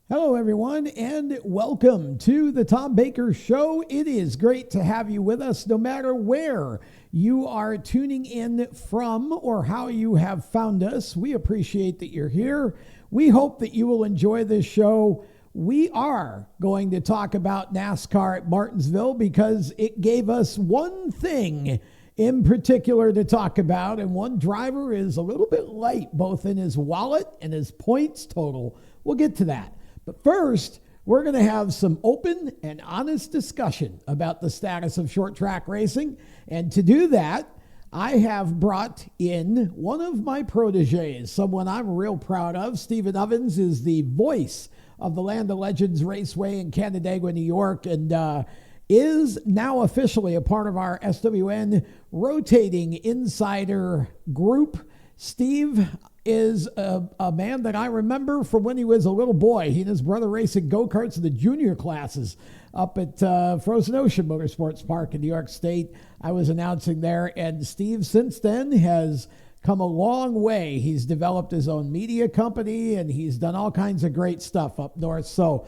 Hello, everyone, and welcome to the Tom Baker Show. It is great to have you with us, no matter where you are tuning in from or how you have found us. We appreciate that you're here. We hope that you will enjoy this show. We are going to talk about NASCAR at Martinsville because it gave us one thing in particular to talk about, and one driver is a little bit light, both in his wallet and his points total. We'll get to that. But first, we're going to have some open and honest discussion about the status of short track racing. And to do that, I have brought in one of my proteges, someone I'm real proud of. Stephen Ovens is the voice of the Land of Legends Raceway in Canandaigua, New York, and is now officially a part of our SWN rotating insider group. Steve is a man that I remember from when he was a little boy. He and his brother racing go-karts in the junior classes up at Frozen Ocean Motorsports Park in New York State. I was announcing there, and Steve since then has come a long way. He's developed his own media company, and he's done all kinds of great stuff up north. So,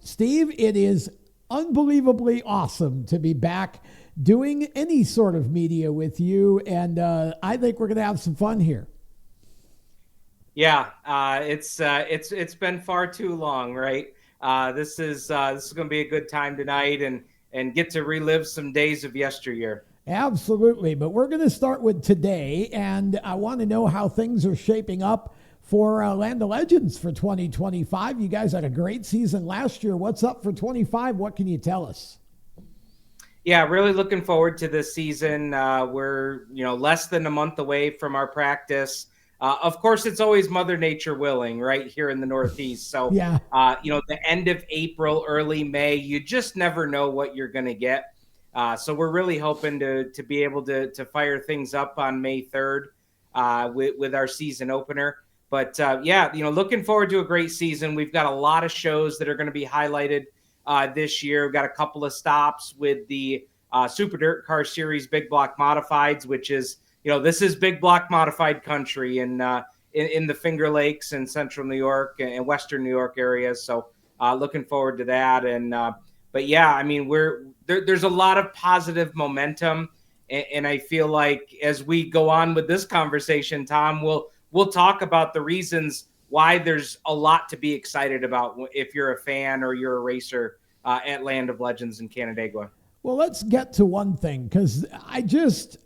Steve, it is unbelievably awesome to be back doing any sort of media with you, and I think we're going to have some fun here. Yeah, it's been far too long, right? This is going to be a good time tonight, and get to relive some days of yesteryear. Absolutely, but we're going to start with today, and I want to know how things are shaping up for Land of Legends for 2025. You guys had a great season last year. What's up for 25? What can you tell us? Yeah, really looking forward to this season. We're less than a month away from our practice. Of course, it's always Mother Nature willing, right here in the Northeast. So, yeah, the end of April, early May, you just never know what you're going to get. So we're really hoping to be able to fire things up on May 3rd with our season opener. But looking forward to a great season. We've got a lot of shows that are going to be highlighted this year. We've got a couple of stops with the Super Dirt Car Series Big Block Modifieds, which is, this is big block modified country in the Finger Lakes and Central New York and Western New York areas. So looking forward to that. But yeah, I mean, there's a lot of positive momentum, and I feel like as we go on with this conversation, Tom, we'll talk about the reasons why there's a lot to be excited about if you're a fan or you're a racer at Land of Legends in Canandaigua. Well, let's get to one thing, because I just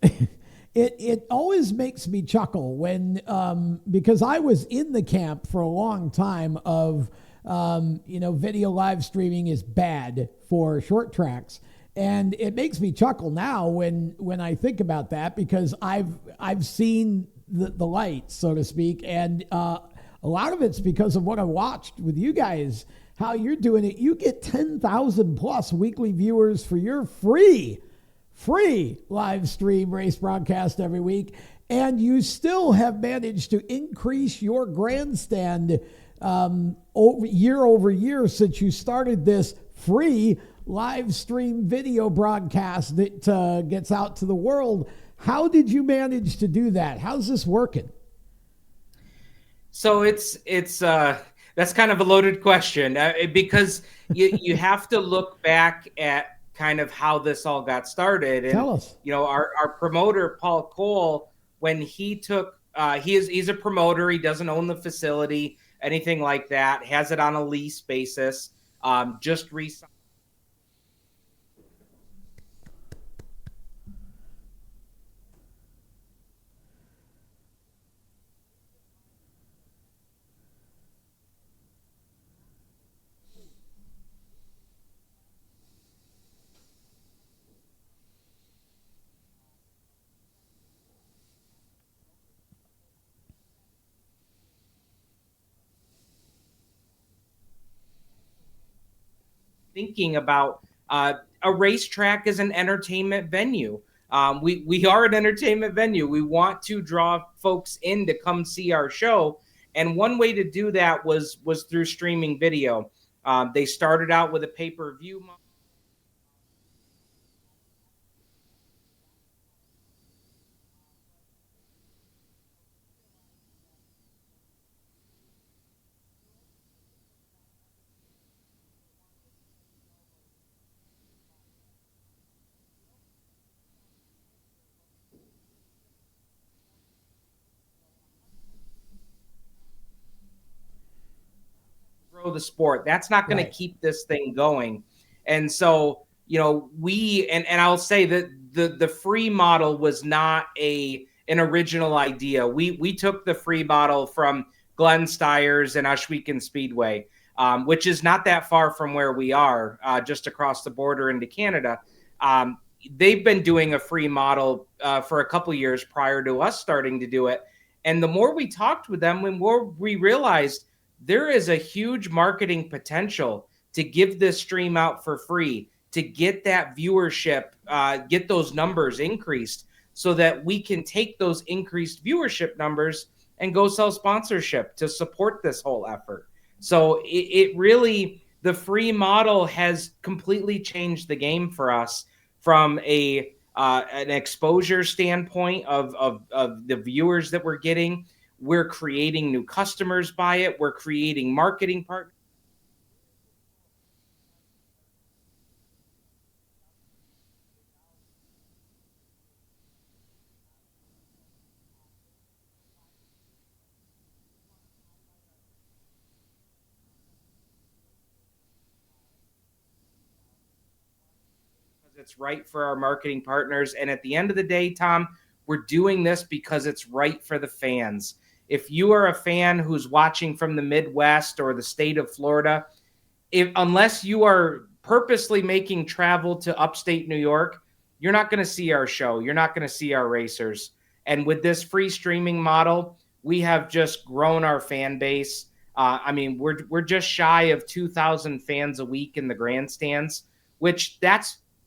it always makes me chuckle when because I was in the camp for a long time of video live streaming is bad for short tracks. And it makes me chuckle now when I think about that, because I've seen the light, so to speak, and a lot of it's because of what I watched with you guys, how you're doing it. You get 10,000 plus weekly viewers for your free live stream race broadcast every week, and you still have managed to increase your grandstand year over year since you started this free live stream video broadcast that gets out to the world. How did you manage to do that? How's this working? So it's that's kind of a loaded question because you have to look back at kind of how this all got started. And Tell us. Our promoter Paul Cole, when he took he's a promoter, he doesn't own the facility, anything like that, has it on a lease basis. Just recently thinking about a racetrack as an entertainment venue. We are an entertainment venue. We want to draw folks in to come see our show, and one way to do that was through streaming video. They started out with a pay-per-view model. the sport. That's not going to keep this thing going. And so, and I'll say that the free model was not an original idea. We took the free model from Glenn Steyer's and Ashwegan Speedway, which is not that far from where we are, just across the border into Canada. They've been doing a free model for a couple of years prior to us starting to do it. And the more we talked with them, the more we realized there is a huge marketing potential to give this stream out for free, to get that viewership, get those numbers increased so that we can take those increased viewership numbers and go sell sponsorship to support this whole effort. So it really, the free model has completely changed the game for us from an exposure standpoint of the viewers that we're getting. We're creating new customers by it. We're creating marketing partners. It's right for our marketing partners. And at the end of the day, Tom, we're doing this because it's right for the fans. If you are a fan who's watching from the Midwest or the state of Florida, unless you are purposely making travel to upstate New York, you're not going to see our show. You're not going to see our racers. And with this free streaming model, we have just grown our fan base. We're just shy of 2,000 fans a week in the grandstands, which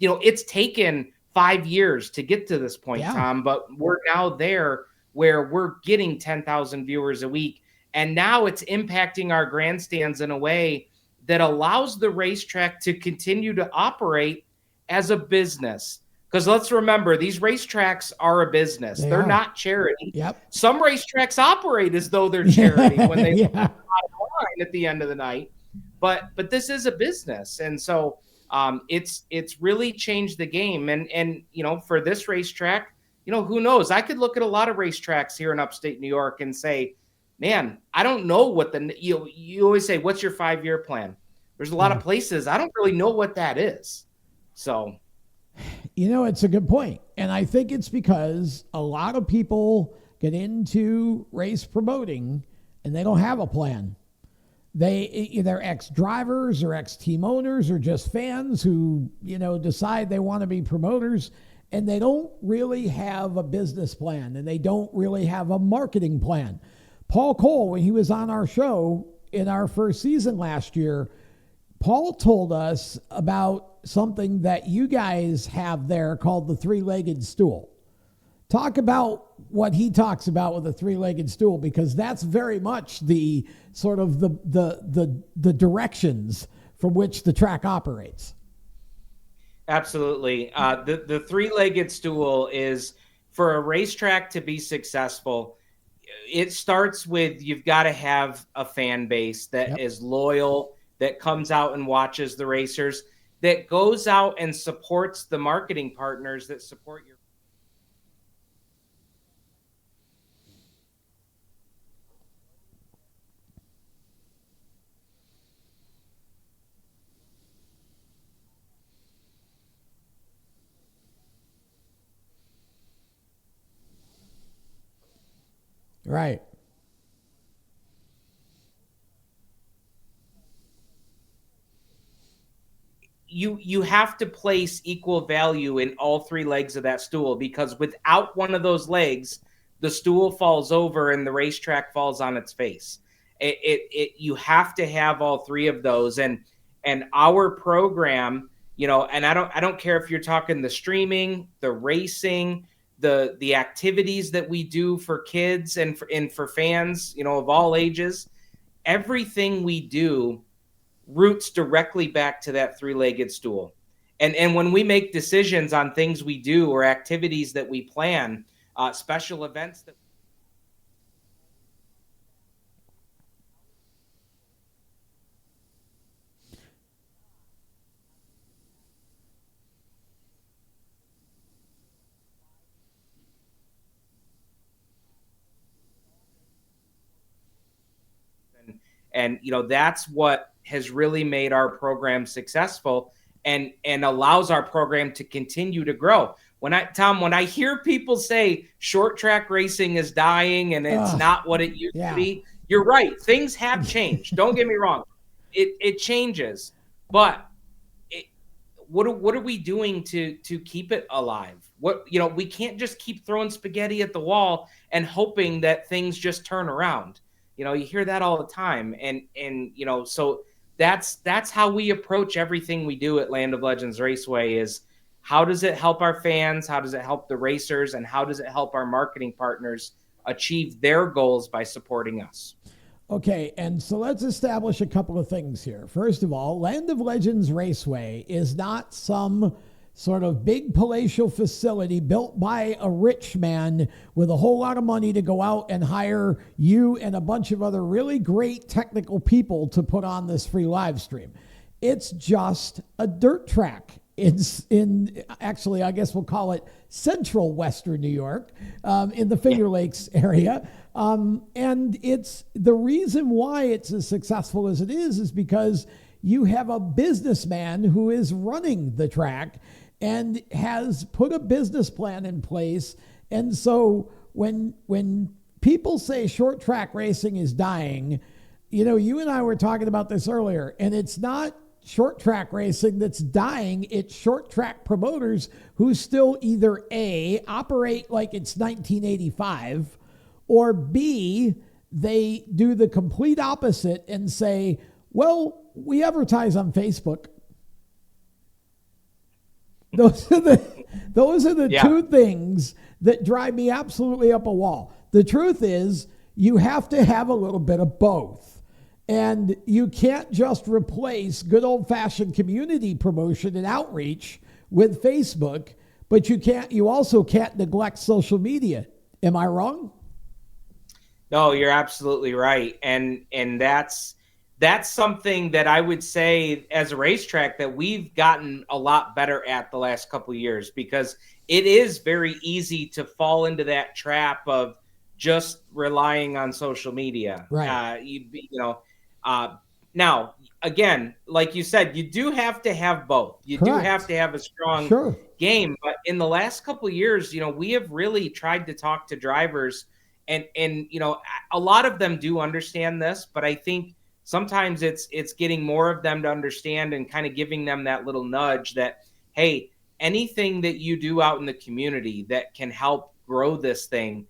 it's taken 5 years to get to this point, Tom, but we're now there where we're getting 10,000 viewers a week. And now it's impacting our grandstands in a way that allows the racetrack to continue to operate as a business. Because let's remember, these racetracks are a business. They're not charity. Yep. Some racetracks operate as though they're charity when they put the bottom line at the end of the night. But this is a business. And so it's really changed the game. And for this racetrack, who knows? I could look at a lot of racetracks here in upstate New York and say, man, I don't know what you always say, what's your 5-year plan? There's a lot of places I don't really know what that is. So, it's a good point. And I think it's because a lot of people get into race promoting and they don't have a plan. They either ex-drivers or ex-team owners or just fans who, decide they want to be promoters, and they don't really have a business plan and they don't really have a marketing plan. Paul Cole, when he was on our show in our first season last year, Paul told us about something that you guys have there called the three-legged stool. Talk about what he talks about with a three-legged stool, because that's very much the sort of the directions from which the track operates. Absolutely. The three-legged stool is, for a racetrack to be successful, it starts with, you've got to have a fan base that is loyal, that comes out and watches the racers, that goes out and supports the marketing partners that support your. Right. You have to place equal value in all three legs of that stool, because without one of those legs, the stool falls over and the racetrack falls on its face. You have to have all three of those, and our program, and I don't care if you're talking the streaming, the racing, the activities that we do for kids and for fans, of all ages, everything we do roots directly back to that three-legged stool. And when we make decisions on things we do or activities that we plan, special events that and that's what has really made our program successful and allows our program to continue to grow. When I hear people say short track racing is dying and it's not what it used to be, you're right. Things have changed. Don't get me wrong. It changes, but what are we doing to keep it alive? We can't just keep throwing spaghetti at the wall and hoping that things just turn around. You hear that all the time, and so that's how we approach everything we do at Land of Legends Raceway. Is how does it help our fans? How does it help the racers? And how does it help our marketing partners achieve their goals by supporting us? Okay, and so let's establish a couple of things here. First of all, Land of Legends Raceway is not some sort of big palatial facility built by a rich man with a whole lot of money to go out and hire you and a bunch of other really great technical people to put on this free live stream. It's just a dirt track. It's actually, I guess we'll call it central Western New York, in the Finger Lakes area. And it's the reason why it's as successful as it is because you have a businessman who is running the track and has put a business plan in place. And so when people say short track racing is dying, you and I were talking about this earlier, and it's not short track racing that's dying. It's short track promoters who still either A, operate like it's 1985, or B, they do the complete opposite and say, well, we advertise on Facebook. Those are the two things that drive me absolutely up a wall. The truth is, you have to have a little bit of both. And you can't just replace good old-fashioned community promotion and outreach with Facebook, but you also can't neglect social media. Am I wrong? No, you're absolutely right. And that's something that I would say as a racetrack that we've gotten a lot better at the last couple of years, because it is very easy to fall into that trap of just relying on social media. Right. Now, again, like you said, you do have to have both. You Correct. do have to have a strong game. But in the last couple of years, we have really tried to talk to drivers, and a lot of them do understand this, but I think sometimes it's getting more of them to understand and kind of giving them that little nudge that, hey, anything that you do out in the community that can help grow this thing,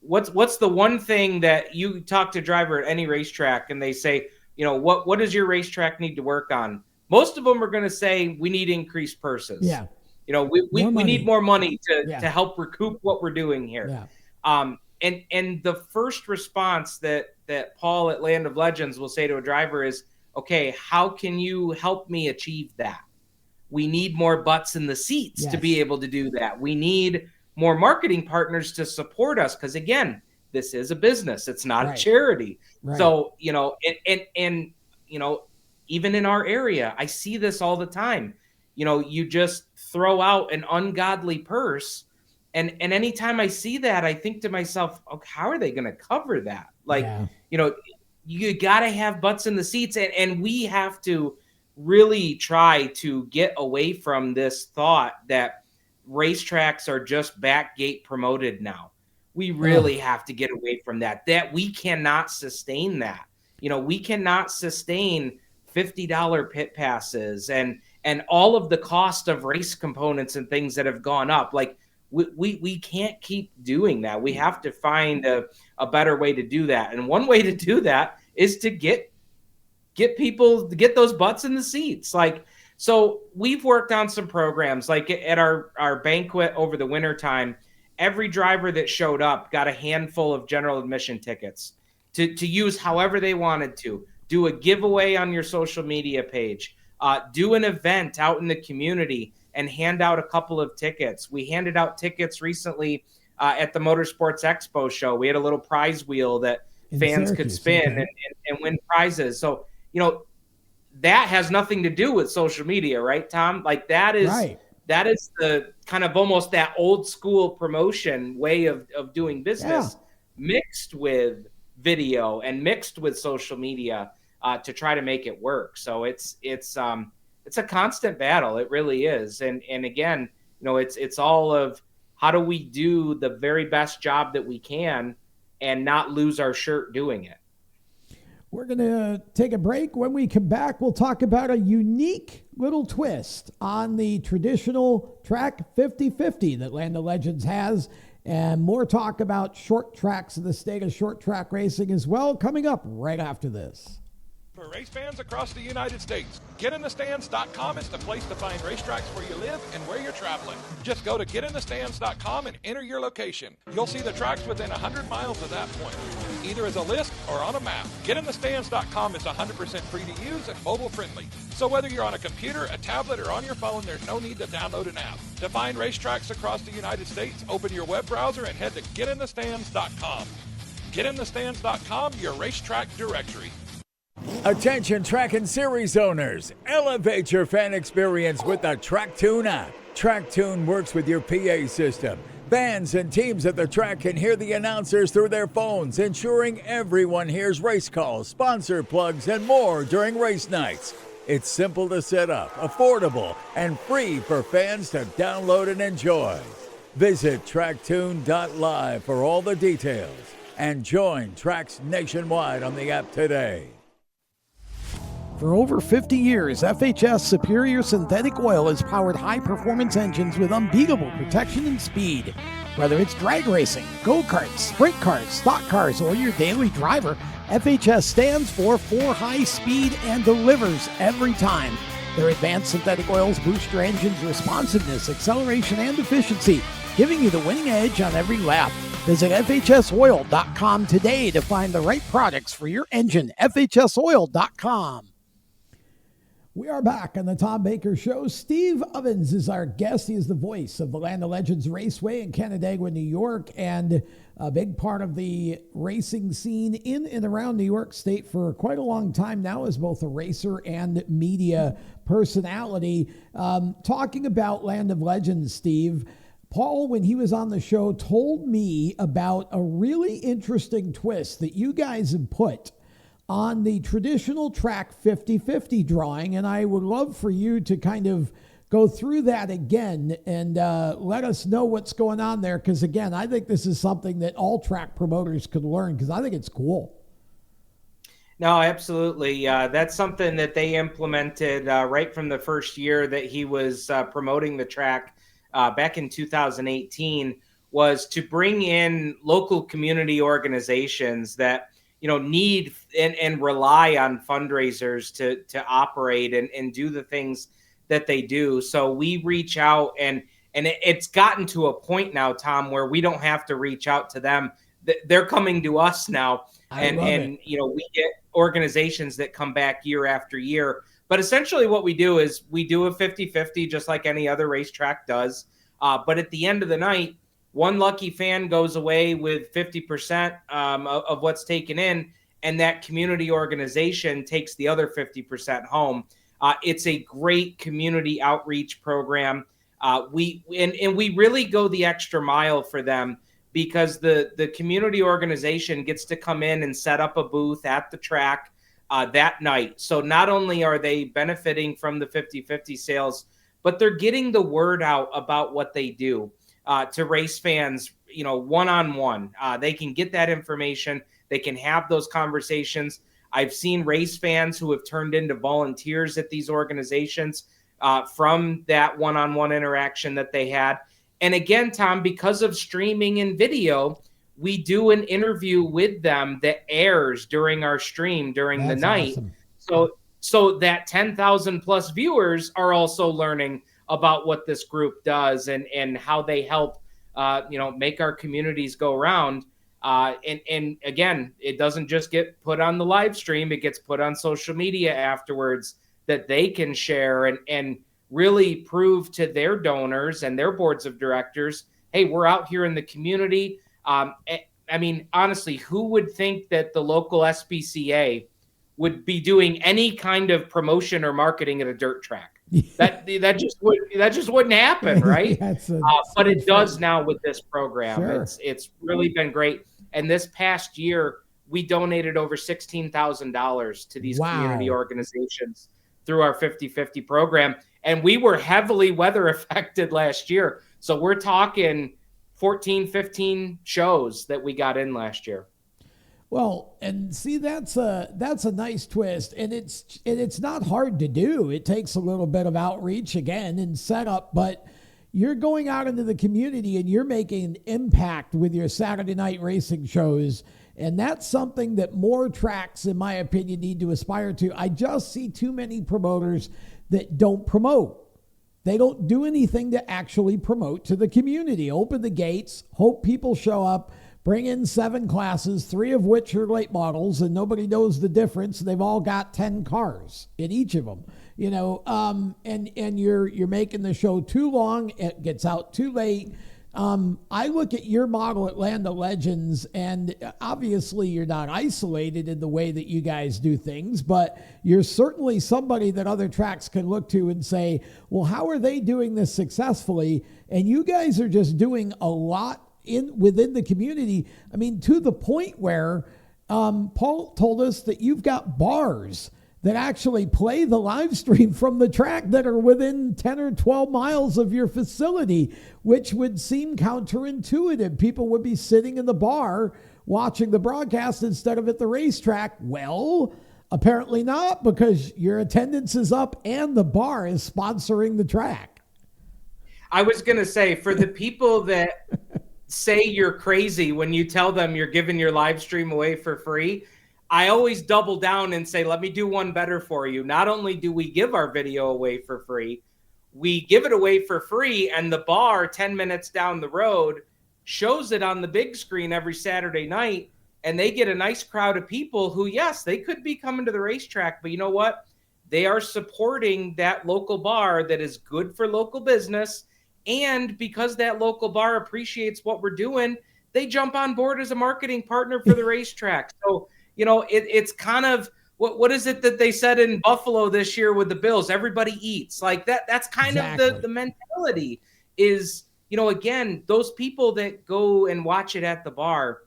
what's the one thing that you talk to a driver at any racetrack and they say, what does your racetrack need to work on? Most of them are going to say we need increased purses. Yeah. We need more money to help recoup what we're doing here. Yeah. And the first response that Paul at Land of Legends will say to a driver is, okay, how can you help me achieve that? We need more butts in the seats to be able to do that. We need more marketing partners to support us. Because again, this is a business. It's not a charity. Right. So, and even in our area, I see this all the time. You just throw out an ungodly purse. And anytime I see that, I think to myself, okay, how are they going to cover that? You got to have butts in the seats. And we have to really try to get away from this thought that racetracks are just back gate promoted now. We really have to get away from that we cannot sustain that. We cannot sustain $50 pit passes and all of the cost of race components and things that have gone up. Like we can't keep doing that. We have to find a better way to do that. And one way to do that is to get people to get those butts in the seats. So we've worked on some programs like at our banquet over the winter time. Every driver that showed up got a handful of general admission tickets to use however they wanted to. Do a giveaway on your social media page. Do an event out in the community and hand out a couple of tickets. We handed out tickets recently at the Motorsports Expo show. We had a little prize wheel that fans could spin and win prizes. So, that has nothing to do with social media, right, Tom? That is the kind of almost that old school promotion way of doing business mixed with video and mixed with social media. to try to make it work. So it's a constant battle. It really is. And again, it's all of how do we do the very best job that we can and not lose our shirt doing it. We're going to take a break. When we come back, we'll talk about a unique little twist on the traditional track 50-50 that Land of Legends has, and more talk about short tracks in the state of short track racing as well, coming up right after this. For race fans across the United States, GetInTheStands.com is the place to find racetracks where you live and where you're traveling. Just go to GetInTheStands.com and enter your location. You'll see the tracks within 100 miles of that point, either as a list or on a map. GetInTheStands.com is 100% free to use and mobile friendly. So whether you're on a computer, a tablet, or on your phone, there's no need to download an app. To find racetracks across the United States, open your web browser and head to GetInTheStands.com. GetInTheStands.com, your racetrack directory. Attention track and series owners, elevate your fan experience with the TrackTune app. TrackTune works with your PA system. Fans and teams at the track can hear the announcers through their phones, ensuring everyone hears race calls, sponsor plugs, and more during race nights. It's simple to set up, affordable, and free for fans to download and enjoy. Visit tracktune.live for all the details and join tracks nationwide on the app today. For over 50 years, FHS Superior Synthetic Oil has powered high-performance engines with unbeatable protection and speed. Whether it's drag racing, go-karts, sprint cars, stock cars, or your daily driver, FHS stands for high speed and delivers every time. Their advanced synthetic oils boost your engine's responsiveness, acceleration, and efficiency, giving you the winning edge on every lap. Visit FHSoil.com today to find the right products for your engine. FHSoil.com. We are back on the Tom Baker Show. Steve Ovens is our guest. He is the voice of the Land of Legends Raceway in Canandaigua, New York, and a big part of the racing scene in and around New York State for quite a long time now as both a racer and media personality. Talking about Land of Legends, Steve, Paul, when he was on the show, told me about a really interesting twist that you guys have put on the traditional track 50-50 drawing, and I would love for you to kind of go through that again and let us know what's going on there, because again, I think this is something that all track promoters could learn, because I think it's cool. No, absolutely. That's something that they implemented right from the first year that he was promoting the track back in 2018, was to bring in local community organizations that need and rely on fundraisers to operate and do the things that they do. So we reach out and it's gotten to a point now, Tom, where we don't have to reach out to them. They're coming to us now. And we get organizations that come back year after year. But essentially what we do is we do a 50-50 just like any other racetrack does. But at the end of the night, one lucky fan goes away with 50% of what's taken in, and that community organization takes the other 50% home. It's a great community outreach program. We really go the extra mile for them, because the community organization gets to come in and set up a booth at the track that night. So not only are they benefiting from the 50-50 sales, but they're getting the word out about what they do. To race fans, one-on-one. They can get that information. They can have those conversations. I've seen race fans who have turned into volunteers at these organizations from that one-on-one interaction that they had. And again, Tom, because of streaming and video, we do an interview with them that airs during our stream during the night. Awesome. So that 10,000 plus viewers are also learning about what this group does and how they help, make our communities go around. And again, it doesn't just get put on the live stream. It gets put on social media afterwards that they can share and really prove to their donors and their boards of directors, hey, we're out here in the community. Honestly, who would think that the local SPCA would be doing any kind of promotion or marketing at a dirt track? That just wouldn't happen, right? But it does now with this program. Sure. It's really been great. And this past year, we donated over $16,000 to these community Wow. organizations through our 50/50 program. And we were heavily weather affected last year. So we're talking 14, 15 shows that we got in last year. Well, and see, that's a nice twist, and it's not hard to do. It takes a little bit of outreach again and setup, but you're going out into the community and you're making an impact with your Saturday night racing shows, and that's something that more tracks, in my opinion, need to aspire to. I just see too many promoters that don't promote. They don't do anything to actually promote to the community. Open the gates, hope people show up. Bring in 7 classes, 3 of which are late models, and nobody knows the difference. They've all got 10 cars in each of them, and you're making the show too long. It gets out too late. I look at your model at Land of Legends, and obviously you're not isolated in the way that you guys do things, but you're certainly somebody that other tracks can look to and say, well, how are they doing this successfully? And you guys are just doing a lot within the community. I mean, to the point where Paul told us that you've got bars that actually play the live stream from the track that are within 10 or 12 miles of your facility, which would seem counterintuitive. People would be sitting in the bar watching the broadcast instead of at the racetrack. Well, apparently not, because your attendance is up and the bar is sponsoring the track. I was going to say, for the people that say you're crazy when you tell them you're giving your live stream away for free, I always double down and say, let me do one better for you. Not only do we give our video away for free, we give it away for free, and the bar 10 minutes down the road shows it on the big screen every Saturday night, and they get a nice crowd of people who, yes, they could be coming to the racetrack, but you know what? They are supporting that local bar that is good for local business. And because that local bar appreciates what we're doing, they jump on board as a marketing partner for the racetrack. So, it's kind of, what is it that they said in Buffalo this year with the Bills? Everybody eats. Like that. That's kind Exactly. of the mentality is, again, those people that go and watch it at the bar,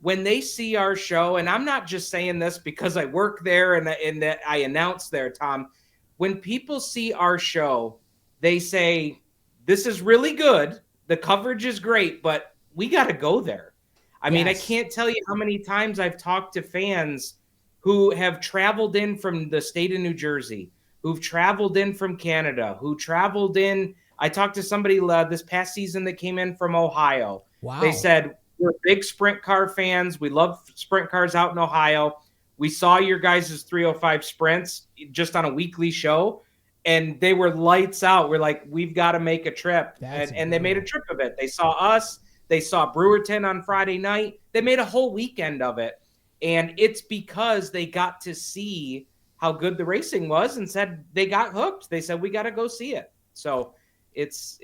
when they see our show, and I'm not just saying this because I work there and that I announce there, Tom, when people see our show, they say, this is really good. The coverage is great, but we got to go there. I mean, I can't tell you how many times I've talked to fans who have traveled in from the state of New Jersey, who've traveled in from Canada, who traveled in. I talked to somebody this past season that came in from Ohio. Wow. They said, we're big sprint car fans. We love sprint cars out in Ohio. We saw your guys' 305 sprints just on a weekly show. And they were lights out. We're like, we've got to make a trip. And they made a trip of it. They saw us. They saw Brewerton on Friday night. They made a whole weekend of it. And it's because they got to see how good the racing was and said they got hooked. They said, we got to go see it. So it's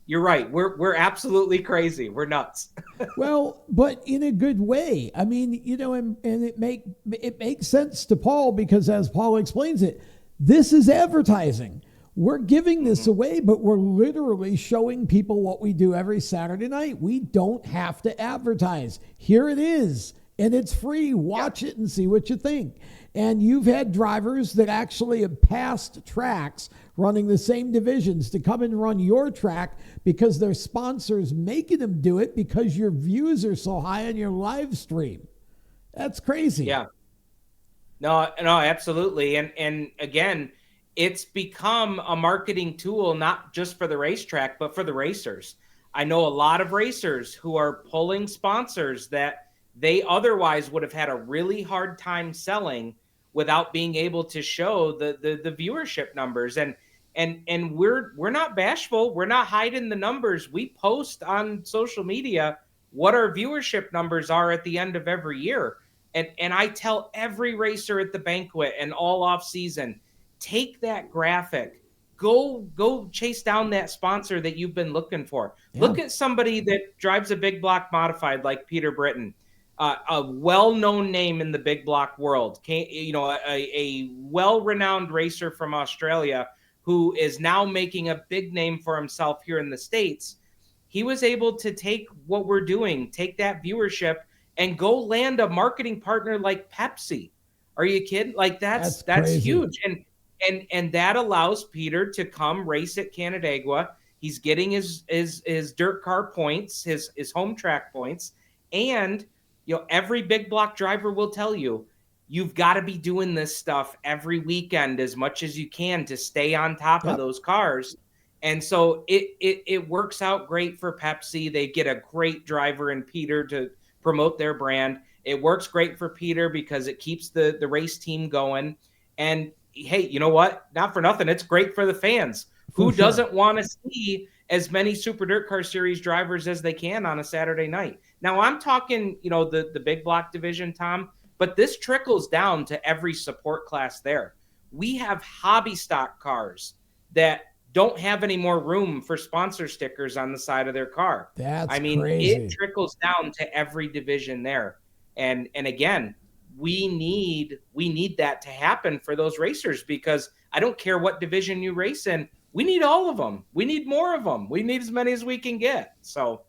you're right. We're absolutely crazy. We're nuts. Well, but in a good way. I mean, and it makes sense to Paul, because as Paul explains it, this is advertising. We're giving this away, but we're literally showing people what we do every Saturday night. We don't have to advertise. Here it is, and it's free. Watch it and see what you think. And you've had drivers that actually have passed tracks running the same divisions to come and run your track because their sponsors making them do it because your views are so high on your live stream. That's crazy. Yeah. No, absolutely. And again, it's become a marketing tool, not just for the racetrack, but for the racers. I know a lot of racers who are pulling sponsors that they otherwise would have had a really hard time selling without being able to show the viewership numbers. And we're not bashful. We're not hiding the numbers. We post on social media what our viewership numbers are at the end of every year. And I tell every racer at the banquet and all off season, take that graphic, go chase down that sponsor that you've been looking for. Yeah. Look at somebody that drives a big block modified like Peter Britton, a well-known name in the big block world, a well-renowned racer from Australia who is now making a big name for himself here in the States. He was able to take what we're doing, take that viewership, and go land a marketing partner like Pepsi. Are you kidding? Like that's crazy. huge. And that allows Peter to come race at Canandaigua. He's getting his dirt car points, his home track points. And every big block driver will tell you, you've got to be doing this stuff every weekend as much as you can to stay on top of those cars. And so it works out great for Pepsi. They get a great driver in Peter to promote their brand. It works great for Peter because it keeps the race team going. And hey, you know what? Not for nothing. It's great for the fans. Who doesn't want to see as many Super Dirt Car Series drivers as they can on a Saturday night? Now I'm talking, the big block division, Tom, but this trickles down to every support class there. We have hobby stock cars that don't have any more room for sponsor stickers on the side of their car. Crazy. It trickles down to every division there. And again, we need that to happen for those racers, because I don't care what division you race in. We need all of them. We need more of them. We need as many as we can get. So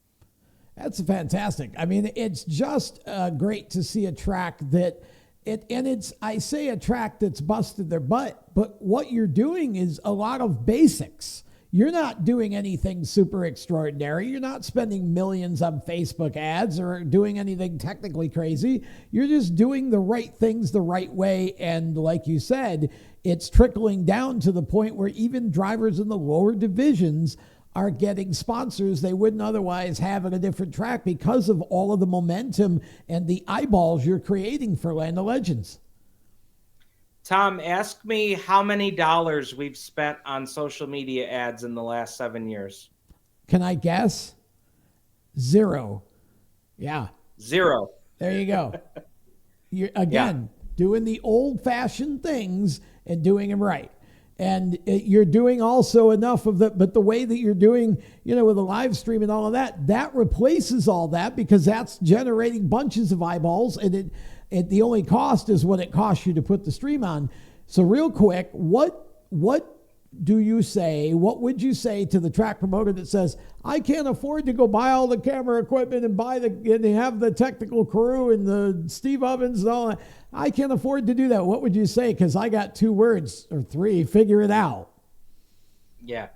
that's fantastic. I mean, it's just great to see a track that I say a track that's busted their butt, but what you're doing is a lot of basics. You're not doing anything super extraordinary. You're not spending millions on Facebook ads or doing anything technically crazy. You're just doing the right things the right way. And like you said, it's trickling down to the point where even drivers in the lower divisions are getting sponsors they wouldn't otherwise have at a different track because of all of the momentum and the eyeballs you're creating for Land of Legends. Tom, ask me how many dollars we've spent on social media ads in the last 7 years. Can I guess? 0. Yeah. 0. There you go. You're again doing the old-fashioned things and doing them right. And you're doing also enough of but the way that you're doing, with a live stream and all of that replaces all that, because that's generating bunches of eyeballs, and the only cost is what it costs you to put the stream on. So real quick, what would you say to the track promoter that says, I can't afford to go buy all the camera equipment and have the technical crew and the Steve Ovens and all that? I can't afford to do that. What would you say? Because I got 2 words or 3, figure it out. Yeah.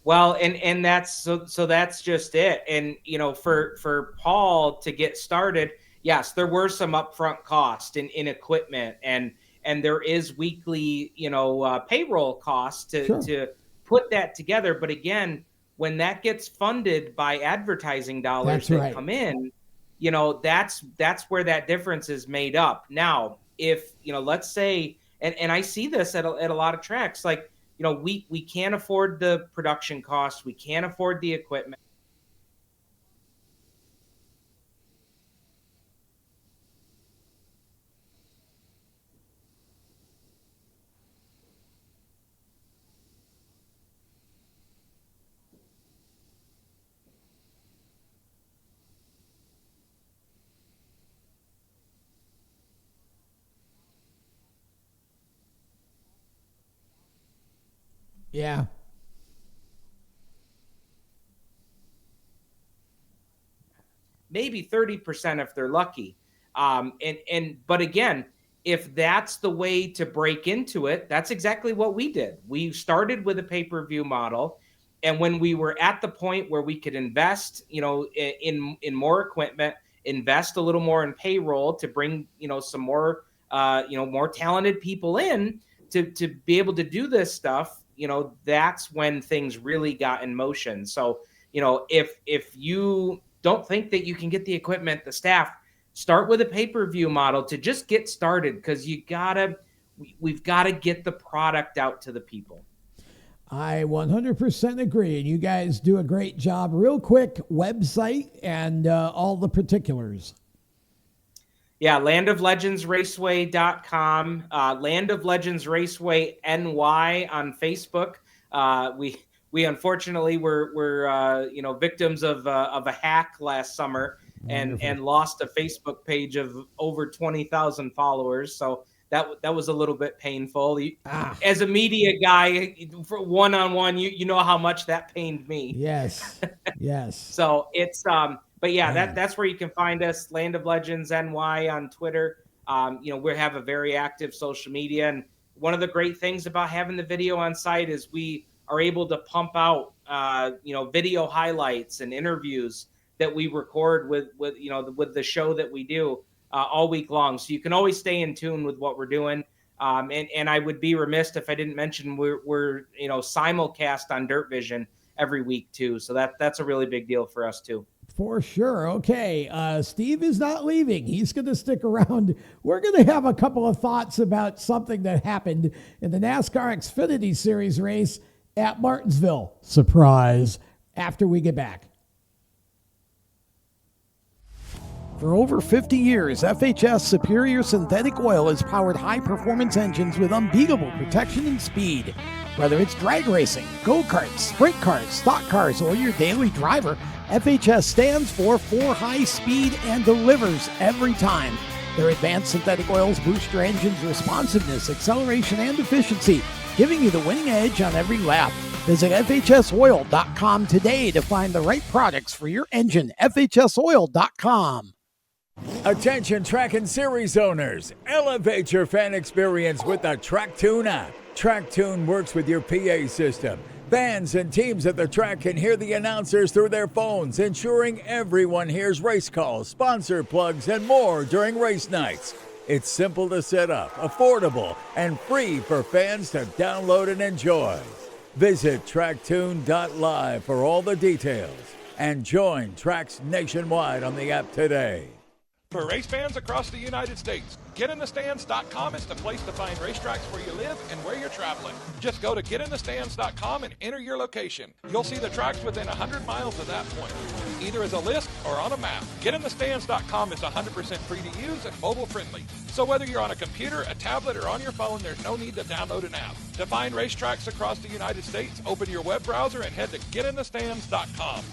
Well, and that's so that's just it. And for Paul to get started, yes, there were some upfront costs in equipment, and there is weekly, payroll costs to put that together. But again, when that gets funded by advertising dollars that come in, that's where that difference is made up. Now, if, let's say, and I see this at a lot of tracks, like, we can't afford the production costs. We can't afford the equipment. Yeah. Maybe 30% if they're lucky. But again, if that's the way to break into it, that's exactly what we did. We started with a pay-per-view model. And when we were at the point where we could invest, in more equipment, invest a little more in payroll to bring, some more, more talented people in to be able to do this stuff, that's when things really got in motion. So, if you don't think that you can get the equipment, the staff, start with a pay-per-view model to just get started, because we've got to get the product out to the people. I 100% agree. And you guys do a great job. Real quick, website and all the particulars. Yeah, landoflegendsraceway.com, Land of Legends Raceway NY on Facebook. We unfortunately were victims of a hack last summer and lost a Facebook page of over 20,000 followers. So that was a little bit painful. As a media guy, for one-on-one, you know how much that pained me. Yes. So it's But yeah, that's where you can find us, Land of Legends NY on Twitter. We have a very active social media. And one of the great things about having the video on site is we are able to pump out, video highlights and interviews that we record with the show that we do all week long. So you can always stay in tune with what we're doing. And I would be remiss if I didn't mention we're simulcast on Dirt Vision every week too. So that's a really big deal for us too. For sure. Okay. Steve is not leaving. He's going to stick around. We're going to have a couple of thoughts about something that happened in the NASCAR Xfinity Series race at Martinsville. Surprise. After we get back. For over 50 years, FHS Superior Synthetic Oil has powered high-performance engines with unbeatable protection and speed. Whether it's drag racing, go-karts, sprint cars, stock cars, or your daily driver, FHS stands for high speed and delivers every time. Their advanced synthetic oils boost your engine's responsiveness, acceleration, and efficiency, giving you the winning edge on every lap. Visit FHSoil.com today to find the right products for your engine. FHSoil.com. Attention track and series owners, elevate your fan experience with the TrackTune app. TrackTune works with your PA system. Fans and teams at the track can hear the announcers through their phones, ensuring everyone hears race calls, sponsor plugs, and more during race nights. It's simple to set up, affordable, and free for fans to download and enjoy. Visit tracktune.live for all the details and join tracks nationwide on the app today. For race fans across the United States, GetInTheStands.com is the place to find racetracks where you live and where you're traveling. Just go to GetInTheStands.com and enter your location. You'll see the tracks within 100 miles of that point, either as a list or on a map. GetInTheStands.com is 100% free to use and mobile friendly. So whether you're on a computer, a tablet, or on your phone, there's no need to download an app. To find racetracks across the United States, open your web browser and head to GetInTheStands.com.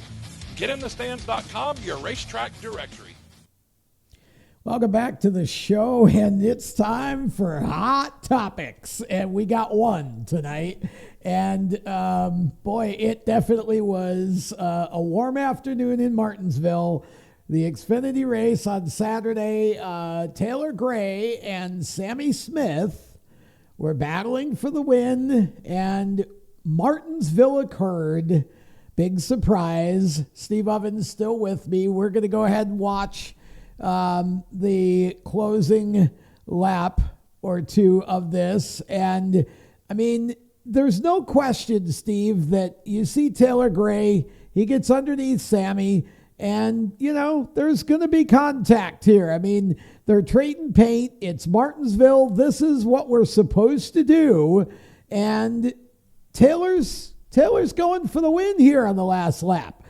GetInTheStands.com, your racetrack directory. Welcome back to the show, and it's time for Hot Topics, and we got one tonight, and boy, it definitely was a warm afternoon in Martinsville. The Xfinity race on Saturday, Taylor Gray and Sammy Smith were battling for the win, and Martinsville occurred. Big surprise. Steve Ovens still with me. We're going to go ahead and watch the closing lap or two of this. And I mean, there's no question, Steve, that you see Taylor Gray, he gets underneath Sammy, and there's going to be contact here. I mean, they're trading paint. It's Martinsville. This is what we're supposed to do. And Taylor's going for the win here on the last lap.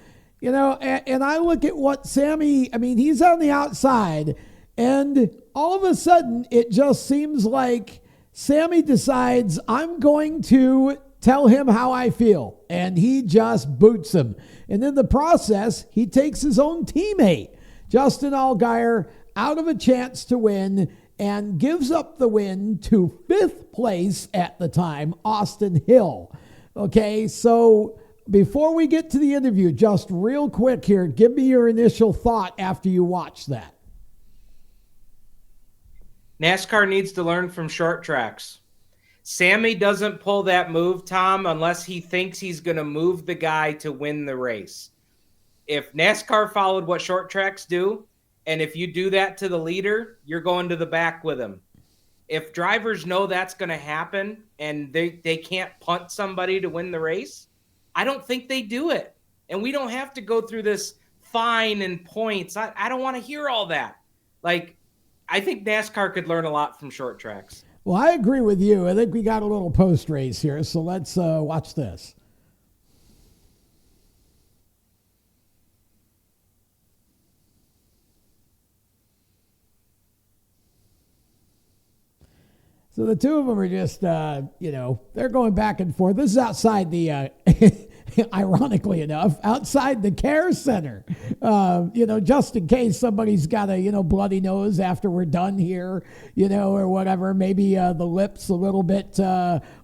And I look at what Sammy, he's on the outside, and all of a sudden it just seems like Sammy decides, I'm going to tell him how I feel, and he just boots him. And in the process, he takes his own teammate, Justin Allgaier, out of a chance to win and gives up the win to fifth place at the time, Austin Hill. Okay, so before we get to the interview, just real quick here, give me your initial thought after you watch that. NASCAR needs to learn from short tracks. Sammy doesn't pull that move, Tom, unless he thinks he's going to move the guy to win the race. If NASCAR followed what short tracks do, and if you do that to the leader, you're going to the back with him. If drivers know that's going to happen and they can't punt somebody to win the race, I don't think they do it. And we don't have to go through this fine and points. I don't want to hear all that. I think NASCAR could learn a lot from short tracks. Well, I agree with you. I think we got a little post race here, so let's watch this. So the two of them are just, they're going back and forth. This is outside the, ironically enough, outside the care center, just in case somebody's got a, bloody nose after we're done here, or whatever. Maybe the lips a little bit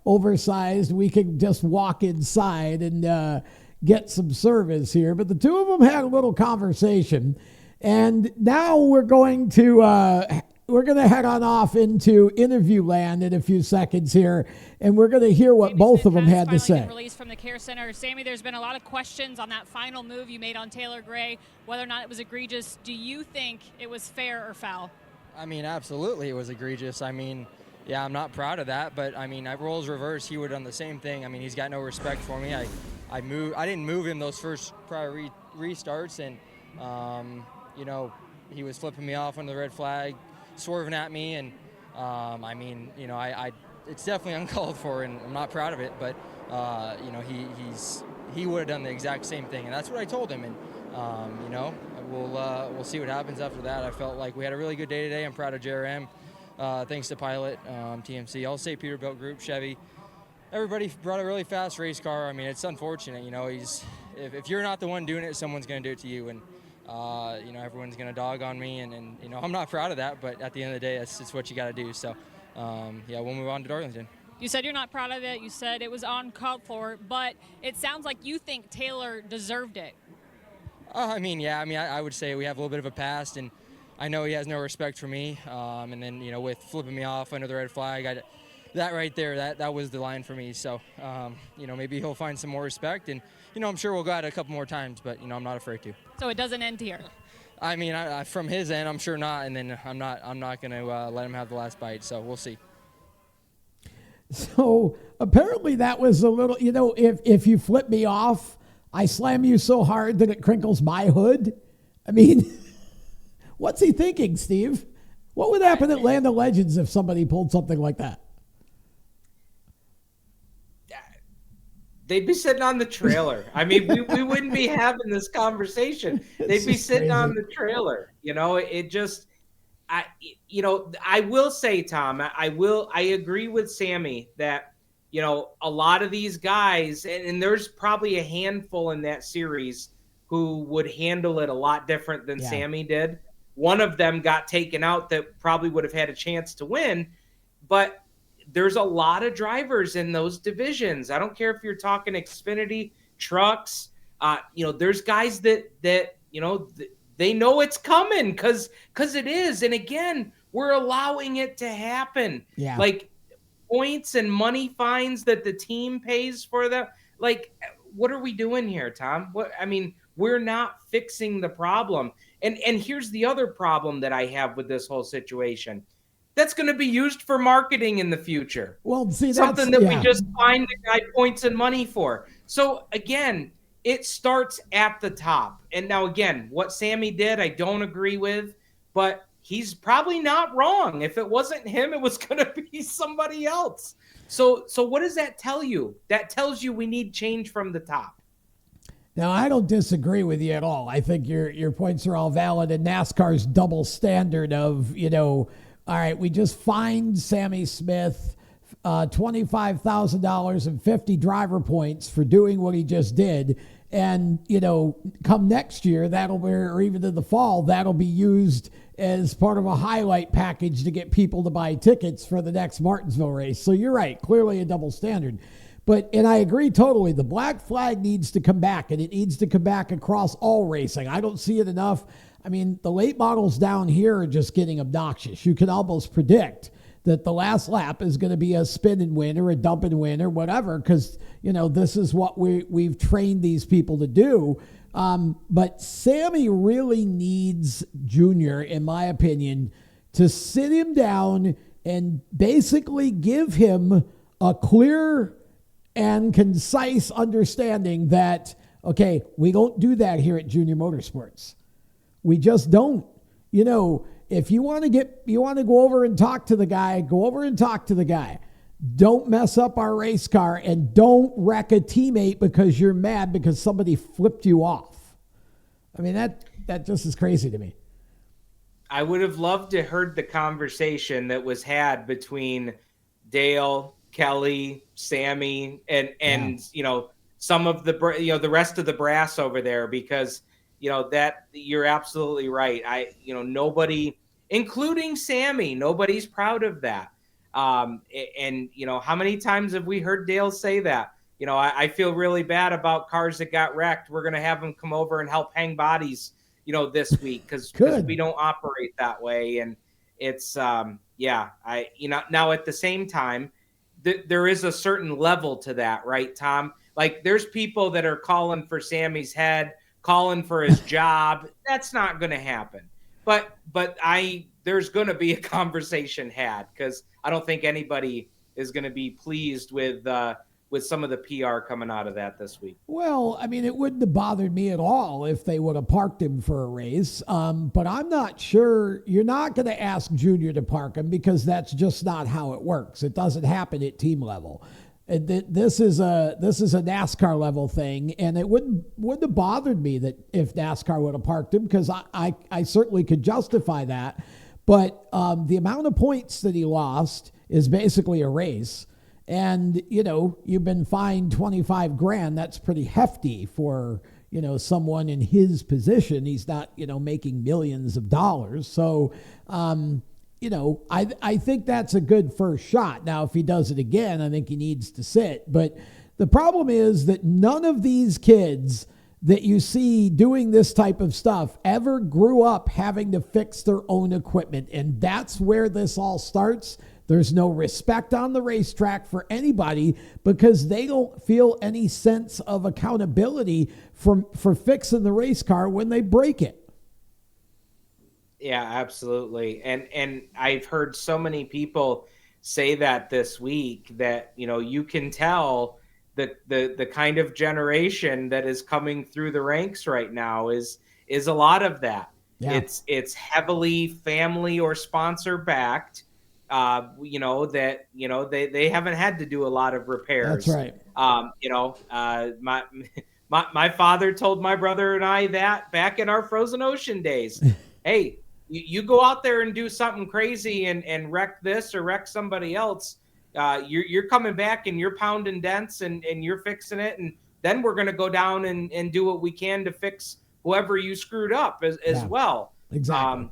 oversized. We can just walk inside and get some service here. But the two of them had a little conversation, and now we're going to head on off into interview land in a few seconds here, and we're going to hear what both of them had to say. Released from the care center. Sammy, there's been a lot of questions on that final move you made on Taylor Gray, whether or not it was egregious. Do you think it was fair or foul? I mean, absolutely it was egregious. I mean, yeah, I'm not proud of that, but I mean, roles reversed, he would have done the same thing. I mean, he's got no respect for me. I didn't move him those first prior restarts, and you know, he was flipping me off under the red flag, swerving at me, and I mean, you know, it's definitely uncalled for, and I'm not proud of it. But you know, he would have done the exact same thing, and that's what I told him. And you know, we'll see what happens after that. I felt like we had a really good day today. I'm proud of JRM. Thanks to Pilot, TMC, All State Peterbilt Group, Chevy. Everybody brought a really fast race car. I mean, it's unfortunate, you know. If you're not the one doing it, someone's going to do it to you, and you know, everyone's going to dog on me, and you know, I'm not proud of that. But at the end of the day, it's what you got to do. So yeah, we'll move on to Darlington. You said you're not proud of it. You said it was uncalled for, but it sounds like you think Taylor deserved it. I mean, yeah. I mean, I would say we have a little bit of a past, and I know he has no respect for me. And then, you know, with flipping me off under the red flag, that right there, that was the line for me. So, you know, maybe he'll find some more respect, and you know, I'm sure we'll go at it a couple more times, but you know, I'm not afraid to. So it doesn't end here. I mean, from his end, I'm sure not, and then I'm not going to let him have the last bite. So we'll see. So apparently that was a little, you know, if you flip me off, I slam you so hard that it crinkles my hood. I mean, what's he thinking, Steve? What would happen at Land of Legends if somebody pulled something like that? They'd be sitting on the trailer. I mean, we wouldn't be having this conversation. They'd be sitting on the trailer. You know, it just, you know, I will say, Tom, I agree with Sammy that, you know, a lot of these guys, and there's probably a handful in that series who would handle it a lot different than Sammy did. One of them got taken out that probably would have had a chance to win, but there's a lot of drivers in those divisions. I don't care if you're talking Xfinity, trucks, you know, there's guys that you know, they know it's coming because it is. And again, we're allowing it to happen. Yeah. Like points and money fines that the team pays for them. Like, what are we doing here, Tom? I mean, we're not fixing the problem. And here's the other problem that I have with this whole situation. That's going to be used for marketing in the future. Well, see, something that we just find the guy points and money for. So again, it starts at the top. And now again, what Sammy did, I don't agree with, but he's probably not wrong. If it wasn't him, it was going to be somebody else. So what does that tell you? That tells you we need change from the top. Now, I don't disagree with you at all. I think your points are all valid, and NASCAR's double standard of, you know, all right, we just fined Sammy Smith $25,000 and 50 driver points for doing what he just did. And, you know, come next year, or even in the fall, that'll be used as part of a highlight package to get people to buy tickets for the next Martinsville race. So you're right, clearly a double standard. And I agree totally. The black flag needs to come back, and it needs to come back across all racing. I don't see it enough. I mean, the late models down here are just getting obnoxious. You can almost predict that the last lap is going to be a spin and win or a dump and win or whatever, because, you know, this is what we've trained these people to do. But Sammy really needs Junior, in my opinion, to sit him down and basically give him a clear and concise understanding that, okay, we don't do that here at Junior Motorsports. We just don't. You know, if you want to go over and talk to the guy, go over and talk to the guy. Don't mess up our race car, and don't wreck a teammate because you're mad because somebody flipped you off. I mean, that just is crazy to me. I would have loved to heard the conversation that was had between Dale, Kelly, Sammy, and you know, some of the the rest of the brass over there, because you know that you're absolutely right. Nobody, including Sammy, nobody's proud of that. And you know, how many times have we heard Dale say that? I feel really bad about cars that got wrecked. We're going to have them come over and help hang bodies, this week because we don't operate that way. And it's, now at the same time, there is a certain level to that, right, Tom? Like there's people that are calling for Sammy's head, calling for his job. That's not going to happen. But there's going to be a conversation had because I don't think anybody is going to be pleased with some of the PR coming out of that this week. Well, I mean, it wouldn't have bothered me at all if they would have parked him for a race. But I'm not sure. You're not going to ask Junior to park him because that's just not how it works. It doesn't happen at team level. This is a NASCAR level thing, and it wouldn't have bothered me that if NASCAR would have parked him because I certainly could justify that. But the amount of points that he lost is basically a race. And, you've been fined $25,000. That's pretty hefty for, someone in his position. He's not, making millions of dollars. So, I think that's a good first shot. Now, if he does it again, I think he needs to sit. But the problem is that none of these kids that you see doing this type of stuff ever grew up having to fix their own equipment. And that's where this all starts. There's no respect on the racetrack for anybody because they don't feel any sense of accountability for fixing the race car when they break it. Yeah, absolutely. And I've heard so many people say that this week that, you can tell the kind of generation that is coming through the ranks right now is a lot of that. Yeah. It's heavily family or sponsor backed. They haven't had to do a lot of repairs. That's right. My father told my brother and I that back in our frozen ocean days. Hey, you go out there and do something crazy and wreck this or wreck somebody else. You're coming back and you're pounding dents and you're fixing it. And then we're going to go down and do what we can to fix whoever you screwed up as well. Exactly.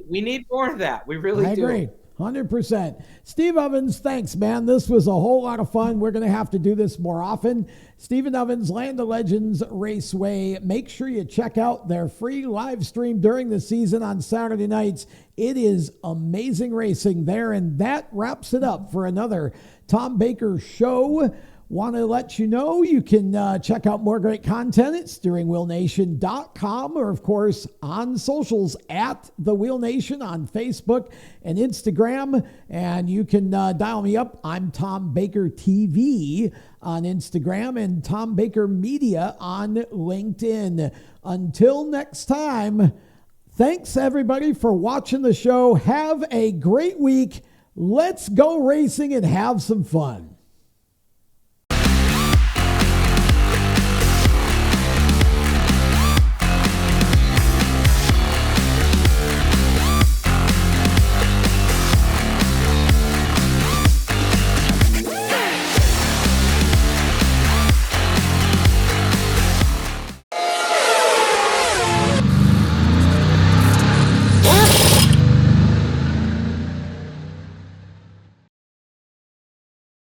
We need more of that. We really do. I agree. 100%. Steve Ovens, thanks, man. This was a whole lot of fun. We're going to have to do this more often. Stephen Ovens, Land of Legends Raceway. Make sure you check out their free live stream during the season on Saturday nights. It is amazing racing there, and that wraps it up for another Tom Baker show. Want to let you know you can check out more great content at steeringwheelnation.com or, of course, on socials at The Wheel Nation on Facebook and Instagram. And you can dial me up. I'm Tom Baker TV on Instagram and Tom Baker Media on LinkedIn. Until next time, thanks, everybody, for watching the show. Have a great week. Let's go racing and have some fun.